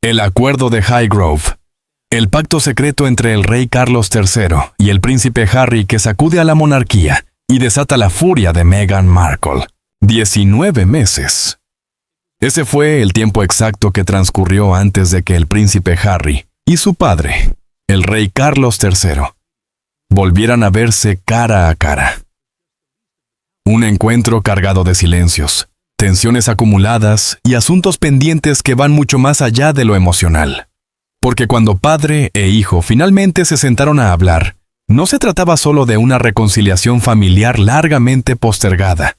El Acuerdo de Highgrove. El pacto secreto entre el rey Carlos III y el príncipe Harry que sacude a la monarquía y desata la furia de Meghan Markle. 19 meses. Ese fue el tiempo exacto que transcurrió antes de que el príncipe Harry y su padre, el rey Carlos III, volvieran a verse cara a cara. Un encuentro cargado de silencios, tensiones acumuladas y asuntos pendientes que van mucho más allá de lo emocional. Porque cuando padre e hijo finalmente se sentaron a hablar, no se trataba solo de una reconciliación familiar largamente postergada,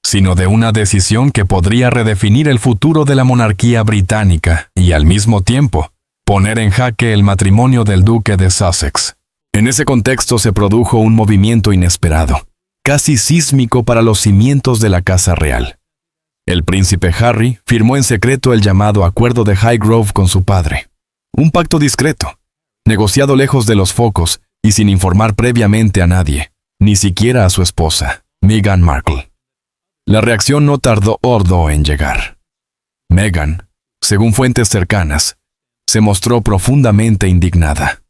sino de una decisión que podría redefinir el futuro de la monarquía británica y, al mismo tiempo, poner en jaque el matrimonio del duque de Sussex. En ese contexto se produjo un movimiento inesperado, casi sísmico para los cimientos de la Casa Real. El príncipe Harry firmó en secreto el llamado Acuerdo de Highgrove con su padre. Un pacto discreto, negociado lejos de los focos y sin informar previamente a nadie, ni siquiera a su esposa, Meghan Markle. La reacción no tardó en llegar. Meghan, según fuentes cercanas, se mostró profundamente indignada.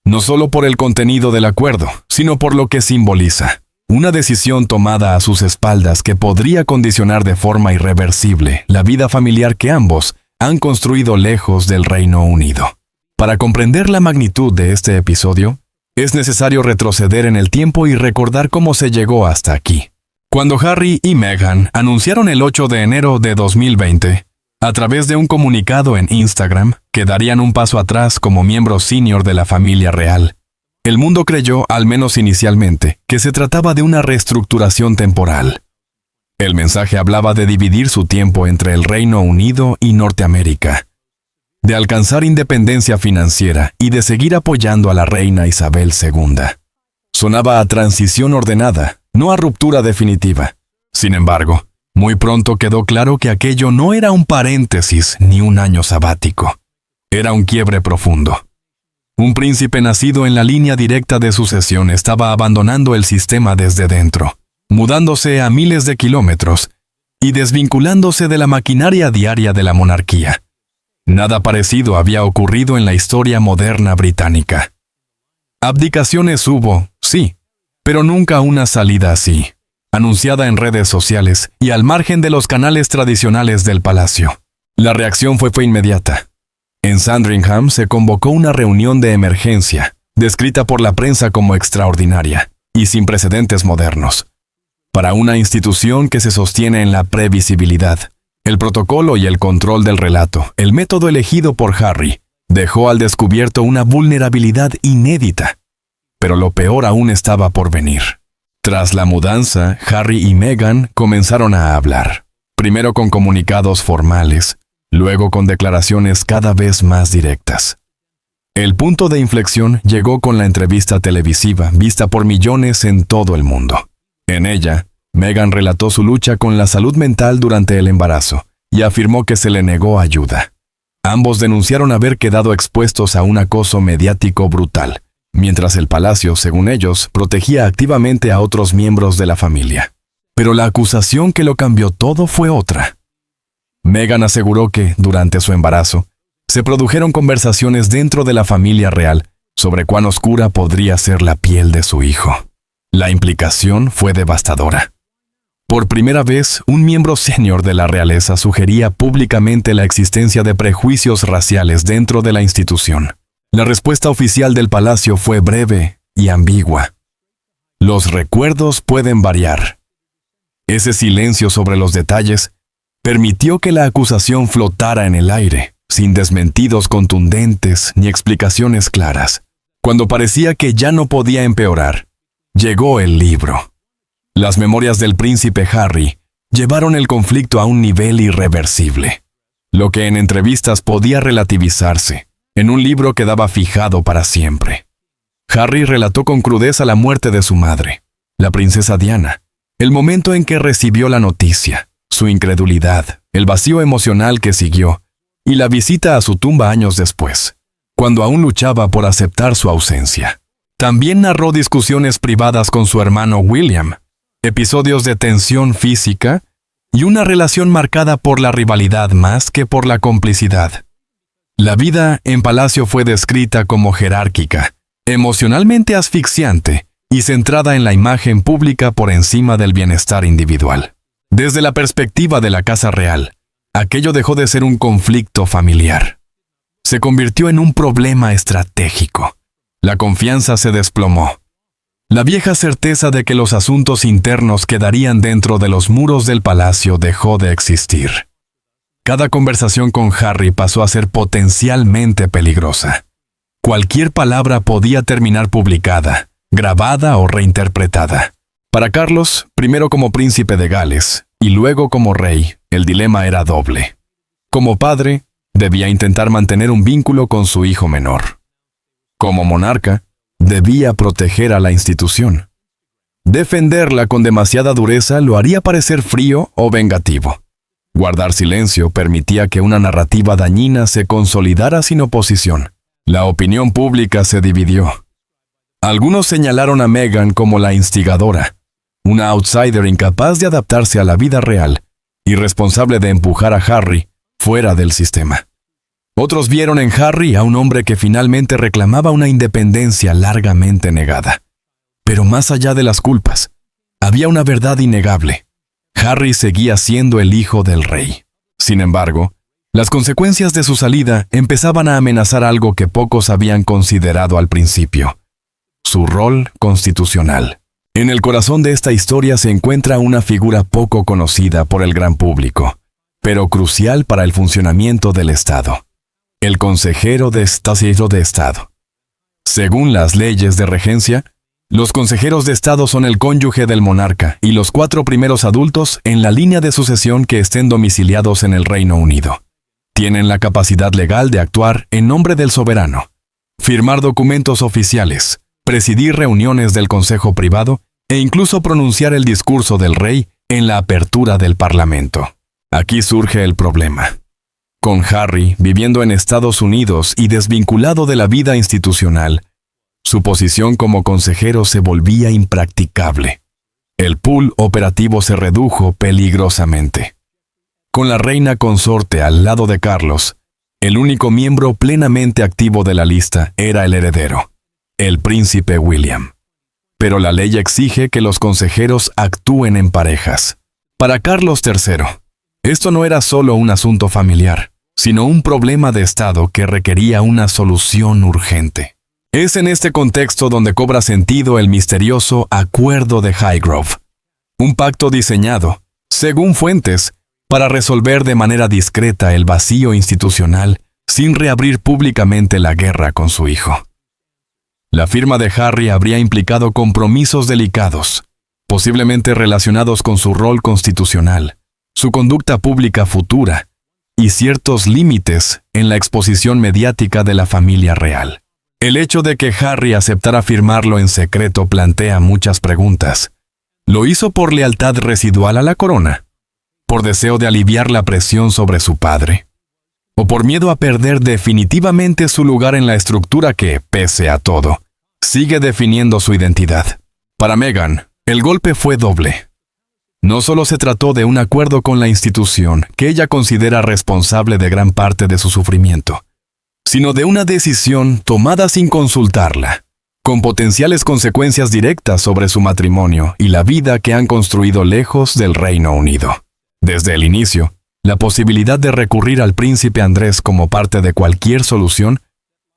No solo por el contenido del acuerdo, sino por lo que simboliza. Una decisión tomada a sus espaldas que podría condicionar de forma irreversible la vida familiar que ambos han construido lejos del Reino Unido. Para comprender la magnitud de este episodio, es necesario retroceder en el tiempo y recordar cómo se llegó hasta aquí. Cuando Harry y Meghan anunciaron el 8 de enero de 2020, a través de un comunicado en Instagram, que darían un paso atrás como miembros senior de la familia real, el mundo creyó, al menos inicialmente, que se trataba de una reestructuración temporal. El mensaje hablaba de dividir su tiempo entre el Reino Unido y Norteamérica, de alcanzar independencia financiera y de seguir apoyando a la reina Isabel II. Sonaba a transición ordenada, no a ruptura definitiva. Sin embargo, muy pronto quedó claro que aquello no era un paréntesis ni un año sabático. Era un quiebre profundo. Un príncipe nacido en la línea directa de sucesión estaba abandonando el sistema desde dentro, mudándose a miles de kilómetros y desvinculándose de la maquinaria diaria de la monarquía. Nada parecido había ocurrido en la historia moderna británica. Abdicaciones hubo, sí, pero nunca una salida así, anunciada en redes sociales y al margen de los canales tradicionales del palacio. La reacción fue inmediata. En Sandringham se convocó una reunión de emergencia, descrita por la prensa como extraordinaria y sin precedentes modernos. Para una institución que se sostiene en la previsibilidad, el protocolo y el control del relato, el método elegido por Harry, dejó al descubierto una vulnerabilidad inédita. Pero lo peor aún estaba por venir. Tras la mudanza, Harry y Meghan comenzaron a hablar, primero con comunicados formales, luego con declaraciones cada vez más directas. El punto de inflexión llegó con la entrevista televisiva vista por millones en todo el mundo. En ella, Meghan relató su lucha con la salud mental durante el embarazo y afirmó que se le negó ayuda. Ambos denunciaron haber quedado expuestos a un acoso mediático brutal, mientras el palacio, según ellos, protegía activamente a otros miembros de la familia. Pero la acusación que lo cambió todo fue otra. Meghan aseguró que, durante su embarazo, se produjeron conversaciones dentro de la familia real sobre cuán oscura podría ser la piel de su hijo. La implicación fue devastadora. Por primera vez, un miembro senior de la realeza sugería públicamente la existencia de prejuicios raciales dentro de la institución. La respuesta oficial del palacio fue breve y ambigua. Los recuerdos pueden variar. Ese silencio sobre los detalles permitió que la acusación flotara en el aire, sin desmentidos contundentes ni explicaciones claras. Cuando parecía que ya no podía empeorar, llegó el libro. Las memorias del príncipe Harry llevaron el conflicto a un nivel irreversible. Lo que en entrevistas podía relativizarse, en un libro quedaba fijado para siempre. Harry relató con crudeza la muerte de su madre, la princesa Diana, el momento en que recibió la noticia, su incredulidad, el vacío emocional que siguió, y la visita a su tumba años después, cuando aún luchaba por aceptar su ausencia. También narró discusiones privadas con su hermano William, episodios de tensión física y una relación marcada por la rivalidad más que por la complicidad. La vida en Palacio fue descrita como jerárquica, emocionalmente asfixiante y centrada en la imagen pública por encima del bienestar individual. Desde la perspectiva de la Casa Real, aquello dejó de ser un conflicto familiar. Se convirtió en un problema estratégico. La confianza se desplomó. La vieja certeza de que los asuntos internos quedarían dentro de los muros del palacio dejó de existir. Cada conversación con Harry pasó a ser potencialmente peligrosa. Cualquier palabra podía terminar publicada, grabada o reinterpretada. Para Carlos, primero como príncipe de Gales y luego como rey, el dilema era doble. Como padre, debía intentar mantener un vínculo con su hijo menor. Como monarca, debía proteger a la institución. Defenderla con demasiada dureza lo haría parecer frío o vengativo. Guardar silencio permitía que una narrativa dañina se consolidara sin oposición. La opinión pública se dividió. Algunos señalaron a Meghan como la instigadora, una outsider incapaz de adaptarse a la vida real y responsable de empujar a Harry fuera del sistema. Otros vieron en Harry a un hombre que finalmente reclamaba una independencia largamente negada. Pero más allá de las culpas, había una verdad innegable. Harry seguía siendo el hijo del rey. Sin embargo, las consecuencias de su salida empezaban a amenazar algo que pocos habían considerado al principio: su rol constitucional. En el corazón de esta historia se encuentra una figura poco conocida por el gran público, pero crucial para el funcionamiento del Estado: el consejero de Estado. Según las leyes de regencia, los consejeros de Estado son el cónyuge del monarca y los 4 primeros adultos en la línea de sucesión que estén domiciliados en el Reino Unido. Tienen la capacidad legal de actuar en nombre del soberano, firmar documentos oficiales, presidir reuniones del Consejo Privado e incluso pronunciar el discurso del rey en la apertura del Parlamento. Aquí surge el problema. Con Harry viviendo en Estados Unidos y desvinculado de la vida institucional, su posición como consejero se volvía impracticable. El pool operativo se redujo peligrosamente. Con la reina consorte al lado de Carlos, el único miembro plenamente activo de la lista era el heredero, el príncipe William. Pero la ley exige que los consejeros actúen en parejas. Para Carlos III, esto no era solo un asunto familiar, sino un problema de Estado que requería una solución urgente. Es en este contexto donde cobra sentido el misterioso Acuerdo de Highgrove, un pacto diseñado, según fuentes, para resolver de manera discreta el vacío institucional sin reabrir públicamente la guerra con su hijo. La firma de Harry habría implicado compromisos delicados, posiblemente relacionados con su rol constitucional, su conducta pública futura y ciertos límites en la exposición mediática de la familia real. El hecho de que Harry aceptara firmarlo en secreto plantea muchas preguntas. ¿Lo hizo por lealtad residual a la corona? ¿Por deseo de aliviar la presión sobre su padre? ¿O por miedo a perder definitivamente su lugar en la estructura que, pese a todo, sigue definiendo su identidad? Para Meghan, el golpe fue doble. No solo se trató de un acuerdo con la institución que ella considera responsable de gran parte de su sufrimiento, sino de una decisión tomada sin consultarla, con potenciales consecuencias directas sobre su matrimonio y la vida que han construido lejos del Reino Unido. Desde el inicio, la posibilidad de recurrir al príncipe Andrés como parte de cualquier solución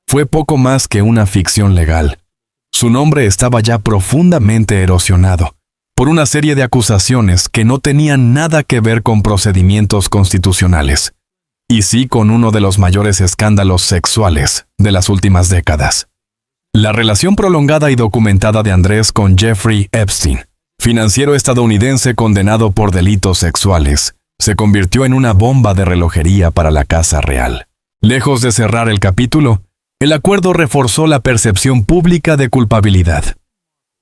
fue poco más que una ficción legal. Su nombre estaba ya profundamente erosionado por una serie de acusaciones que no tenían nada que ver con procedimientos constitucionales, y sí con uno de los mayores escándalos sexuales de las últimas décadas. La relación prolongada y documentada de Andrés con Jeffrey Epstein, financiero estadounidense condenado por delitos sexuales, se convirtió en una bomba de relojería para la Casa Real. Lejos de cerrar el capítulo, el acuerdo reforzó la percepción pública de culpabilidad.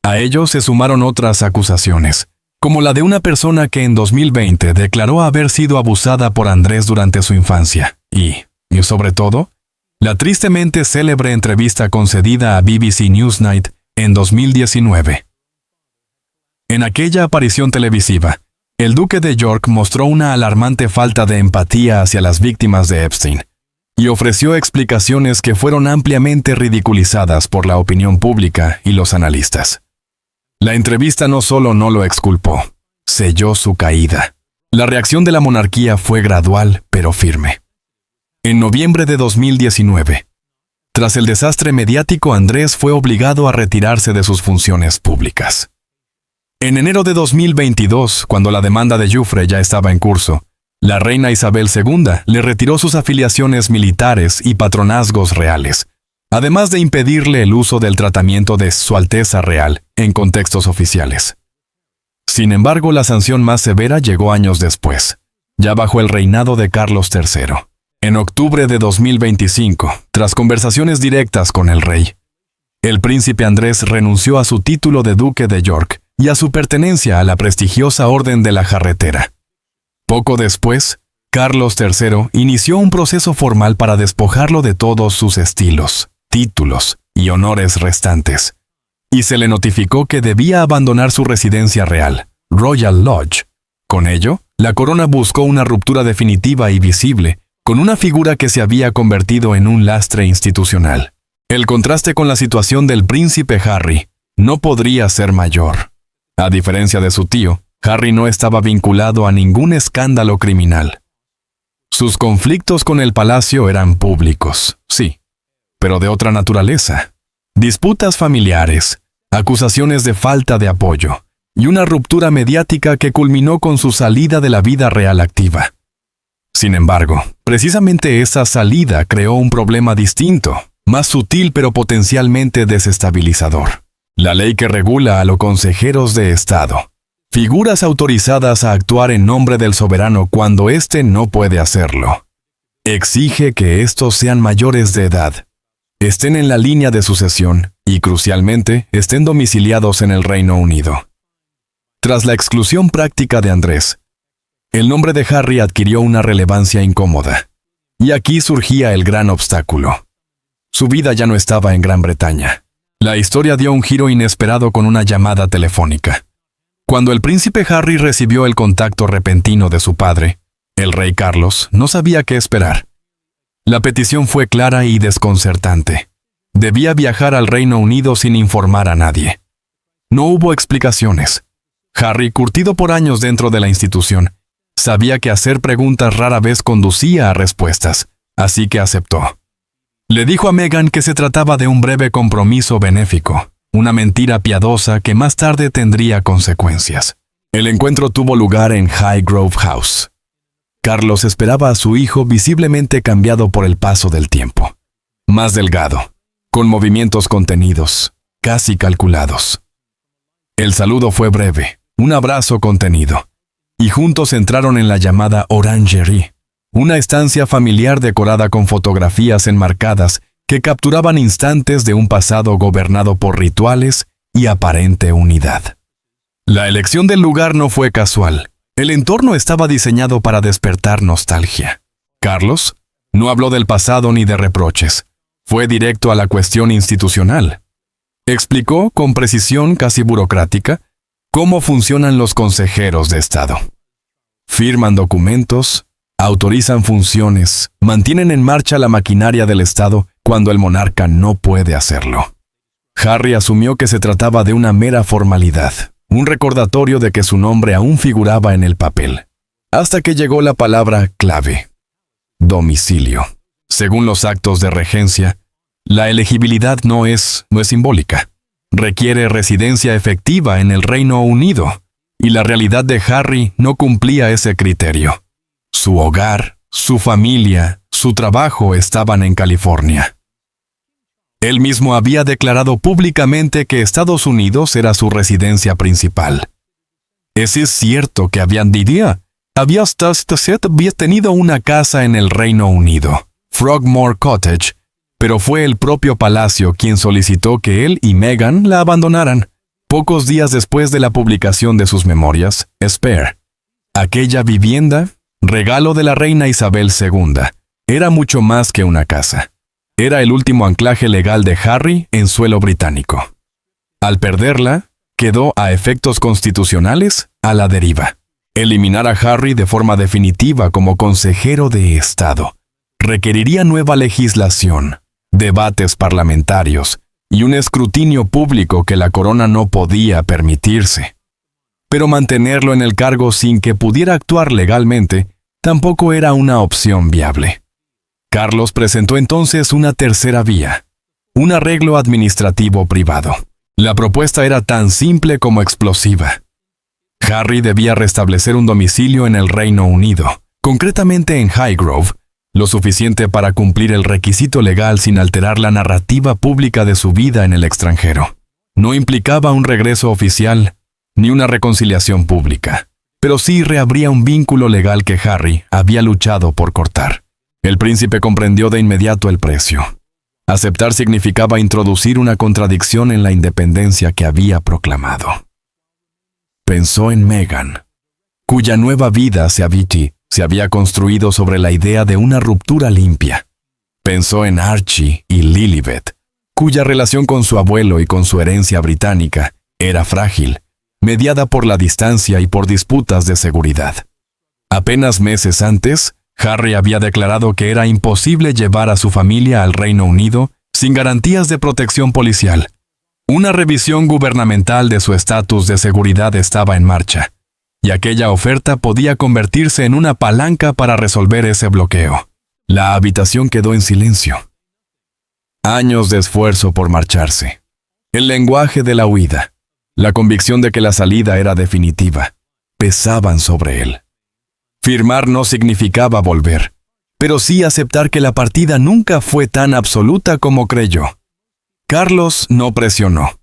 A ello se sumaron otras acusaciones, como la de una persona que en 2020 declaró haber sido abusada por Andrés durante su infancia, y sobre todo, la tristemente célebre entrevista concedida a BBC Newsnight en 2019. En aquella aparición televisiva, el duque de York mostró una alarmante falta de empatía hacia las víctimas de Epstein, y ofreció explicaciones que fueron ampliamente ridiculizadas por la opinión pública y los analistas. La entrevista no solo no lo exculpó, selló su caída. La reacción de la monarquía fue gradual pero firme. En noviembre de 2019, tras el desastre mediático, Andrés fue obligado a retirarse de sus funciones públicas. En enero de 2022, cuando la demanda de Giuffre ya estaba en curso, la reina Isabel II le retiró sus afiliaciones militares y patronazgos reales, además de impedirle el uso del tratamiento de Su Alteza Real en contextos oficiales. Sin embargo, la sanción más severa llegó años después, ya bajo el reinado de Carlos III. En octubre de 2025, tras conversaciones directas con el rey, el príncipe Andrés renunció a su título de duque de York y a su pertenencia a la prestigiosa Orden de la Jarretera. Poco después, Carlos III inició un proceso formal para despojarlo de todos sus estilos, títulos y honores restantes, y se le notificó que debía abandonar su residencia real, Royal Lodge. Con ello, la corona buscó una ruptura definitiva y visible con una figura que se había convertido en un lastre institucional. El contraste con la situación del príncipe Harry no podría ser mayor. A diferencia de su tío, Harry no estaba vinculado a ningún escándalo criminal. Sus conflictos con el palacio eran públicos, sí, pero de otra naturaleza. Disputas familiares, acusaciones de falta de apoyo y una ruptura mediática que culminó con su salida de la vida real activa. Sin embargo, precisamente esa salida creó un problema distinto, más sutil pero potencialmente desestabilizador. La ley que regula a los consejeros de Estado, figuras autorizadas a actuar en nombre del soberano cuando éste no puede hacerlo. Exige que estos sean mayores de edad, estén en la línea de sucesión y, crucialmente, estén domiciliados en el Reino Unido. Tras la exclusión práctica de Andrés, el nombre de Harry adquirió una relevancia incómoda. Y aquí surgía el gran obstáculo. Su vida ya no estaba en Gran Bretaña. La historia dio un giro inesperado con una llamada telefónica. Cuando el príncipe Harry recibió el contacto repentino de su padre, el rey Carlos, no sabía qué esperar. La petición fue clara y desconcertante. Debía viajar al Reino Unido sin informar a nadie. No hubo explicaciones. Harry, curtido por años dentro de la institución, sabía que hacer preguntas rara vez conducía a respuestas, así que aceptó. Le dijo a Meghan que se trataba de un breve compromiso benéfico, una mentira piadosa que más tarde tendría consecuencias. El encuentro tuvo lugar en Highgrove House. Carlos esperaba a su hijo visiblemente cambiado por el paso del tiempo. Más delgado, con movimientos contenidos, casi calculados. El saludo fue breve, un abrazo contenido, y juntos entraron en la llamada Orangerie, una estancia familiar decorada con fotografías enmarcadas que capturaban instantes de un pasado gobernado por rituales y aparente unidad. La elección del lugar no fue casual. El entorno estaba diseñado para despertar nostalgia. Carlos no habló del pasado ni de reproches. Fue directo a la cuestión institucional. Explicó con precisión casi burocrática cómo funcionan los consejeros de Estado. Firman documentos, autorizan funciones, mantienen en marcha la maquinaria del Estado cuando el monarca no puede hacerlo. Harry asumió que se trataba de una mera formalidad, un recordatorio de que su nombre aún figuraba en el papel, hasta que llegó la palabra clave: domicilio. Según los actos de regencia, la elegibilidad no es simbólica. Requiere residencia efectiva en el Reino Unido, y la realidad de Harry no cumplía ese criterio. Su hogar, su familia, su trabajo estaban en California. Él mismo había declarado públicamente que Estados Unidos era su residencia principal. Es cierto que había tenido una casa en el Reino Unido, Frogmore Cottage, pero fue el propio palacio quien solicitó que él y Meghan la abandonaran, pocos días después de la publicación de sus memorias, Spare. Aquella vivienda, regalo de la reina Isabel II, era mucho más que una casa. Era el último anclaje legal de Harry en suelo británico. Al perderla, quedó a efectos constitucionales a la deriva. Eliminar a Harry de forma definitiva como consejero de Estado requeriría nueva legislación, debates parlamentarios y un escrutinio público que la corona no podía permitirse. Pero mantenerlo en el cargo sin que pudiera actuar legalmente tampoco era una opción viable. Carlos presentó entonces una tercera vía, un arreglo administrativo privado. La propuesta era tan simple como explosiva. Harry debía restablecer un domicilio en el Reino Unido, concretamente en Highgrove, lo suficiente para cumplir el requisito legal sin alterar la narrativa pública de su vida en el extranjero. No implicaba un regreso oficial ni una reconciliación pública, pero sí reabría un vínculo legal que Harry había luchado por cortar. El príncipe comprendió de inmediato el precio. Aceptar significaba introducir una contradicción en la independencia que había proclamado. Pensó en Meghan, cuya nueva vida hacia Vichy se había construido sobre la idea de una ruptura limpia. Pensó en Archie y Lilibet, cuya relación con su abuelo y con su herencia británica era frágil, mediada por la distancia y por disputas de seguridad. Apenas meses antes, Harry había declarado que era imposible llevar a su familia al Reino Unido sin garantías de protección policial. Una revisión gubernamental de su estatus de seguridad estaba en marcha, y aquella oferta podía convertirse en una palanca para resolver ese bloqueo. La habitación quedó en silencio. Años de esfuerzo por marcharse. El lenguaje de la huida, la convicción de que la salida era definitiva, pesaban sobre él. Firmar no significaba volver, pero sí aceptar que la partida nunca fue tan absoluta como creyó. Carlos no presionó.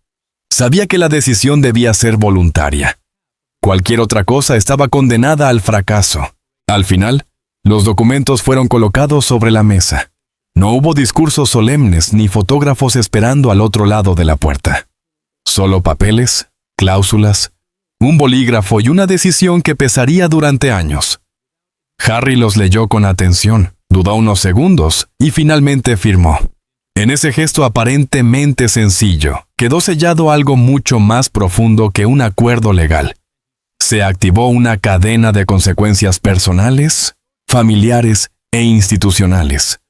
Sabía que la decisión debía ser voluntaria. Cualquier otra cosa estaba condenada al fracaso. Al final, los documentos fueron colocados sobre la mesa. No hubo discursos solemnes ni fotógrafos esperando al otro lado de la puerta. Solo papeles, cláusulas, un bolígrafo y una decisión que pesaría durante años. Harry los leyó con atención, dudó unos segundos y finalmente firmó. En ese gesto aparentemente sencillo, quedó sellado algo mucho más profundo que un acuerdo legal. Se activó una cadena de consecuencias personales, familiares e institucionales,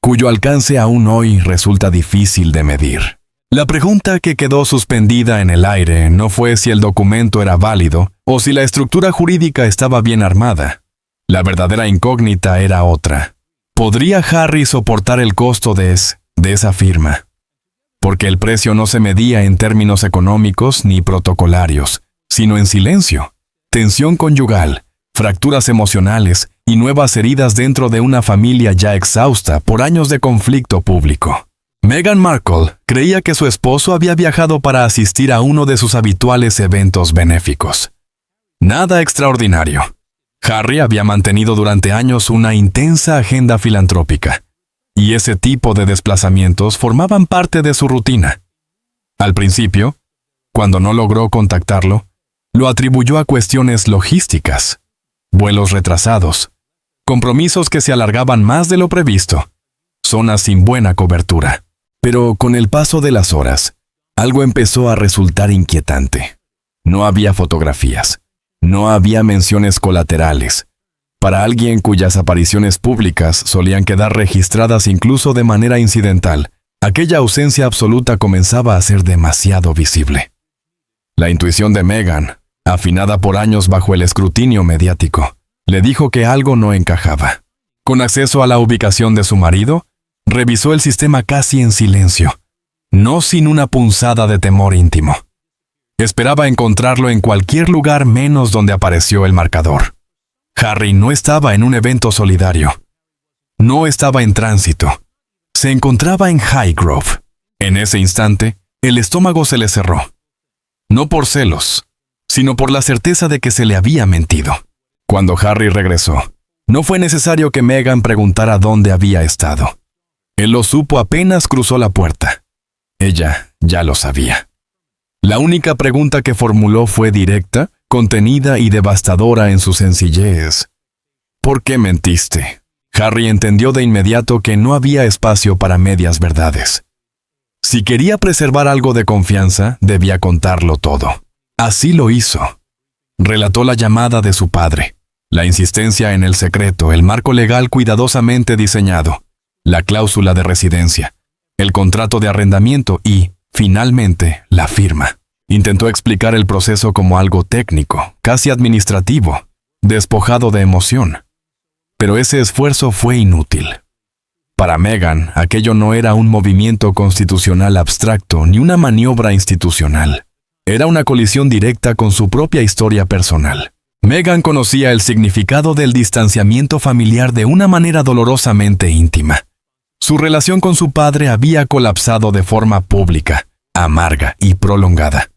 cuyo alcance aún hoy resulta difícil de medir. La pregunta que quedó suspendida en el aire no fue si el documento era válido o si la estructura jurídica estaba bien armada. La verdadera incógnita era otra. ¿Podría Harry soportar el costo de esa firma? Porque el precio no se medía en términos económicos ni protocolarios, sino en silencio, tensión conyugal, fracturas emocionales y nuevas heridas dentro de una familia ya exhausta por años de conflicto público. Meghan Markle creía que su esposo había viajado para asistir a uno de sus habituales eventos benéficos. Nada extraordinario. Harry había mantenido durante años una intensa agenda filantrópica, y ese tipo de desplazamientos formaban parte de su rutina. Al principio, cuando no logró contactarlo, lo atribuyó a cuestiones logísticas, vuelos retrasados, compromisos que se alargaban más de lo previsto, zonas sin buena cobertura. Pero con el paso de las horas, algo empezó a resultar inquietante. No había fotografías. No había menciones colaterales. Para alguien cuyas apariciones públicas solían quedar registradas incluso de manera incidental, aquella ausencia absoluta comenzaba a ser demasiado visible. La intuición de Meghan, afinada por años bajo el escrutinio mediático, le dijo que algo no encajaba. Con acceso a la ubicación de su marido, revisó el sistema casi en silencio, no sin una punzada de temor íntimo. Esperaba encontrarlo en cualquier lugar menos donde apareció el marcador. Harry no estaba en un evento solidario. No estaba en tránsito. Se encontraba en Highgrove. En ese instante, el estómago se le cerró. No por celos, sino por la certeza de que se le había mentido. Cuando Harry regresó, no fue necesario que Meghan preguntara dónde había estado. Él lo supo apenas cruzó la puerta. Ella ya lo sabía. La única pregunta que formuló fue directa, contenida y devastadora en su sencillez. ¿Por qué mentiste? Harry entendió de inmediato que no había espacio para medias verdades. Si quería preservar algo de confianza, debía contarlo todo. Así lo hizo. Relató la llamada de su padre, La insistencia en el secreto, el marco legal cuidadosamente diseñado, la cláusula de residencia, el contrato de arrendamiento y, finalmente, la firma. Intentó explicar el proceso como algo técnico, casi administrativo, despojado de emoción. Pero ese esfuerzo fue inútil. Para Meghan, aquello no era un movimiento constitucional abstracto ni una maniobra institucional. Era una colisión directa con su propia historia personal. Meghan conocía el significado del distanciamiento familiar de una manera dolorosamente íntima. Su relación con su padre había colapsado de forma pública, amarga y prolongada.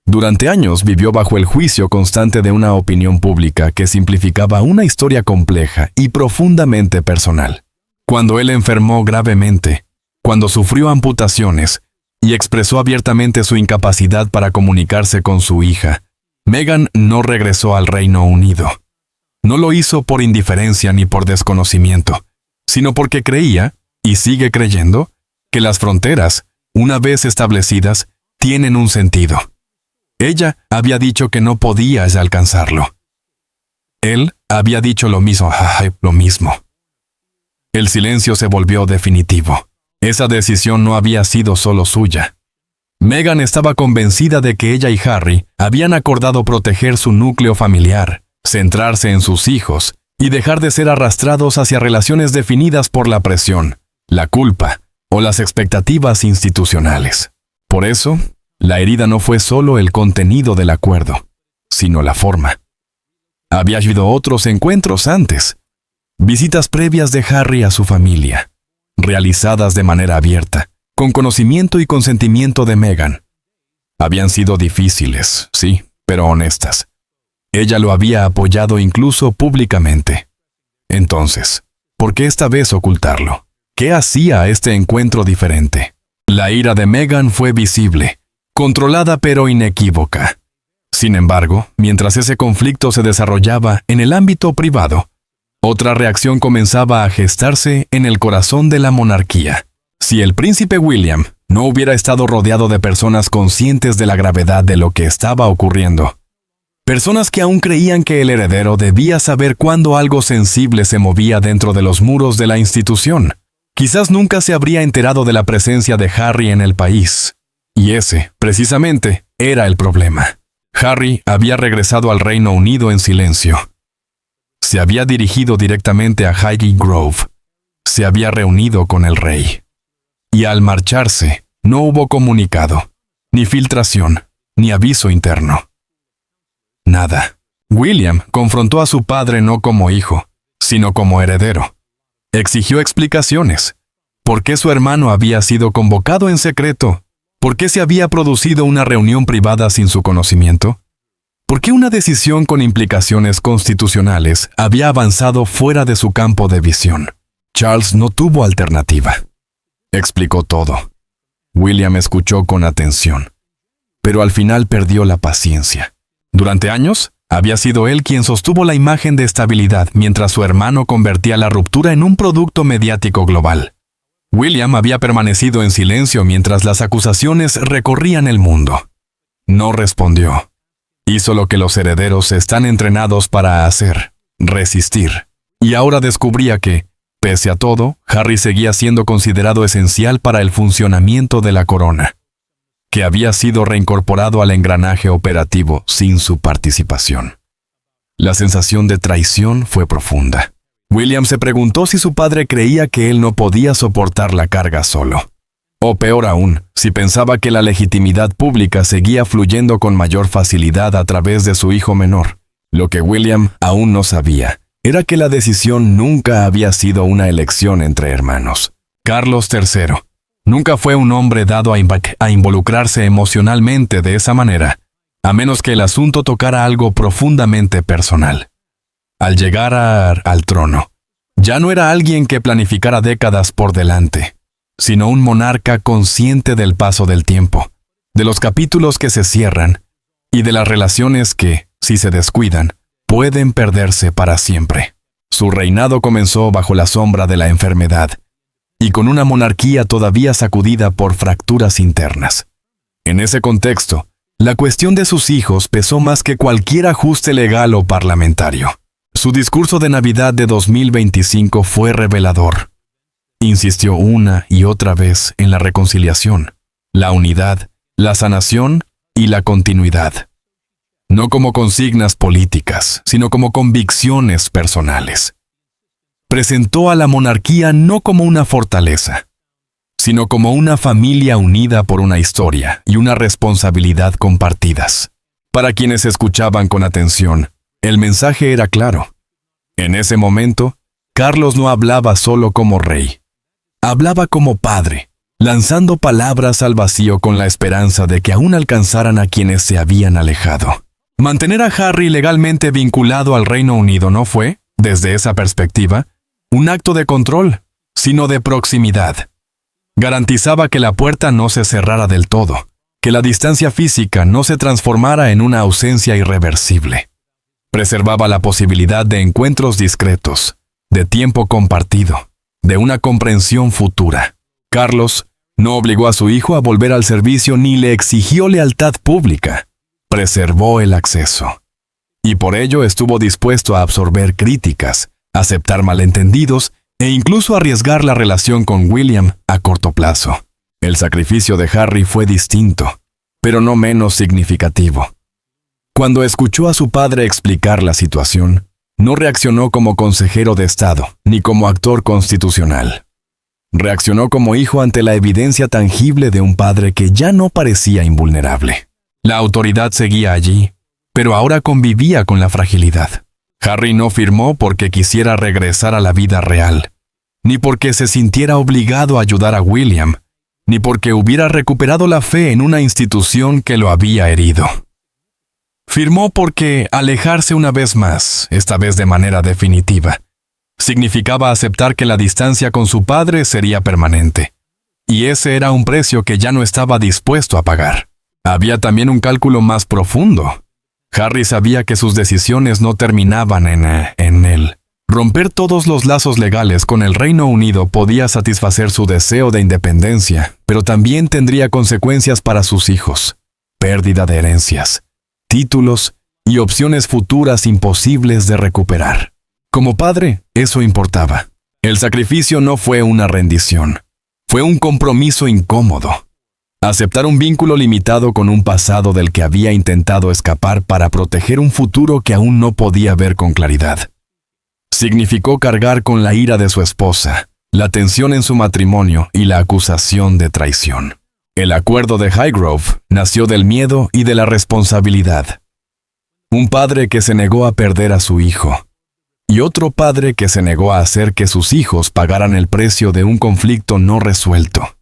Durante años vivió bajo el juicio constante de una opinión pública que simplificaba una historia compleja y profundamente personal. Cuando él enfermó gravemente, cuando sufrió amputaciones y expresó abiertamente su incapacidad para comunicarse con su hija, Meghan no regresó al Reino Unido. No lo hizo por indiferencia ni por desconocimiento, sino porque creía, y sigue creyendo, que las fronteras, una vez establecidas, tienen un sentido. Ella había dicho que no podías alcanzarlo. Él había dicho lo mismo. El silencio se volvió definitivo. Esa decisión no había sido solo suya. Meghan estaba convencida de que ella y Harry habían acordado proteger su núcleo familiar, centrarse en sus hijos y dejar de ser arrastrados hacia relaciones definidas por la presión, la culpa o las expectativas institucionales. Por eso, la herida no fue solo el contenido del acuerdo, sino la forma. Había habido otros encuentros antes, visitas previas de Harry a su familia, realizadas de manera abierta, con conocimiento y consentimiento de Meghan. Habían sido difíciles, sí, pero honestas. Ella lo había apoyado incluso públicamente. Entonces, ¿por qué esta vez ocultarlo? ¿Qué hacía este encuentro diferente? La ira de Meghan fue visible, controlada pero inequívoca. Sin embargo, mientras ese conflicto se desarrollaba en el ámbito privado, otra reacción comenzaba a gestarse en el corazón de la monarquía. Si el príncipe William no hubiera estado rodeado de personas conscientes de la gravedad de lo que estaba ocurriendo, personas que aún creían que el heredero debía saber cuándo algo sensible se movía dentro de los muros de la institución, quizás nunca se habría enterado de la presencia de Harry en el país. Y ese, precisamente, era el problema. Harry había regresado al Reino Unido en silencio. Se había dirigido directamente a Highgate Grove. Se había reunido con el rey. Y al marcharse, no hubo comunicado, ni filtración, ni aviso interno. Nada. William confrontó a su padre no como hijo, sino como heredero. Exigió explicaciones. ¿Por qué su hermano había sido convocado en secreto? ¿Por qué se había producido una reunión privada sin su conocimiento? ¿Por qué una decisión con implicaciones constitucionales había avanzado fuera de su campo de visión? Charles no tuvo alternativa. Explicó todo. William escuchó con atención, pero al final perdió la paciencia. Durante años, había sido él quien sostuvo la imagen de estabilidad mientras su hermano convertía la ruptura en un producto mediático global. William había permanecido en silencio mientras las acusaciones recorrían el mundo. No respondió. Hizo lo que los herederos están entrenados para hacer, resistir. Y ahora descubría que, pese a todo, Harry seguía siendo considerado esencial para el funcionamiento de la corona, que había sido reincorporado al engranaje operativo sin su participación. La sensación de traición fue profunda. William se preguntó si su padre creía que él no podía soportar la carga solo. O peor aún, si pensaba que la legitimidad pública seguía fluyendo con mayor facilidad a través de su hijo menor. Lo que William aún no sabía era que la decisión nunca había sido una elección entre hermanos. Carlos III nunca fue un hombre dado a involucrarse emocionalmente de esa manera, a menos que el asunto tocara algo profundamente personal. Al llegar al trono, ya no era alguien que planificara décadas por delante, sino un monarca consciente del paso del tiempo, de los capítulos que se cierran y de las relaciones que, si se descuidan, pueden perderse para siempre. Su reinado comenzó bajo la sombra de la enfermedad y con una monarquía todavía sacudida por fracturas internas. En ese contexto, la cuestión de sus hijos pesó más que cualquier ajuste legal o parlamentario. Su discurso de Navidad de 2025 fue revelador. Insistió una y otra vez en la reconciliación, la unidad, la sanación y la continuidad. No como consignas políticas, sino como convicciones personales. Presentó a la monarquía no como una fortaleza, sino como una familia unida por una historia y una responsabilidad compartidas. Para quienes escuchaban con atención, el mensaje era claro. En ese momento, Carlos no hablaba solo como rey. Hablaba como padre, lanzando palabras al vacío con la esperanza de que aún alcanzaran a quienes se habían alejado. Mantener a Harry legalmente vinculado al Reino Unido no fue, desde esa perspectiva, un acto de control, sino de proximidad. Garantizaba que la puerta no se cerrara del todo, que la distancia física no se transformara en una ausencia irreversible. Preservaba la posibilidad de encuentros discretos, de tiempo compartido, de una comprensión futura. Carlos no obligó a su hijo a volver al servicio ni le exigió lealtad pública. Preservó el acceso. Y por ello estuvo dispuesto a absorber críticas, aceptar malentendidos e incluso arriesgar la relación con William a corto plazo. El sacrificio de Harry fue distinto, pero no menos significativo. Cuando escuchó a su padre explicar la situación, no reaccionó como consejero de Estado, ni como actor constitucional. Reaccionó como hijo ante la evidencia tangible de un padre que ya no parecía invulnerable. La autoridad seguía allí, pero ahora convivía con la fragilidad. Harry no firmó porque quisiera regresar a la vida real, ni porque se sintiera obligado a ayudar a William, ni porque hubiera recuperado la fe en una institución que lo había herido. Firmó porque alejarse una vez más, esta vez de manera definitiva, significaba aceptar que la distancia con su padre sería permanente, y ese era un precio que ya no estaba dispuesto a pagar. Había también un cálculo más profundo. Harry sabía que sus decisiones no terminaban en él. Romper todos los lazos legales con el Reino Unido podía satisfacer su deseo de independencia, pero también tendría consecuencias para sus hijos. Pérdida de herencias, títulos y opciones futuras imposibles de recuperar. Como padre, eso importaba. El sacrificio no fue una rendición. Fue un compromiso incómodo. Aceptar un vínculo limitado con un pasado del que había intentado escapar para proteger un futuro que aún no podía ver con claridad. Significó cargar con la ira de su esposa, la tensión en su matrimonio y la acusación de traición. El acuerdo de Highgrove nació del miedo y de la responsabilidad. Un padre que se negó a perder a su hijo, y otro padre que se negó a hacer que sus hijos pagaran el precio de un conflicto no resuelto.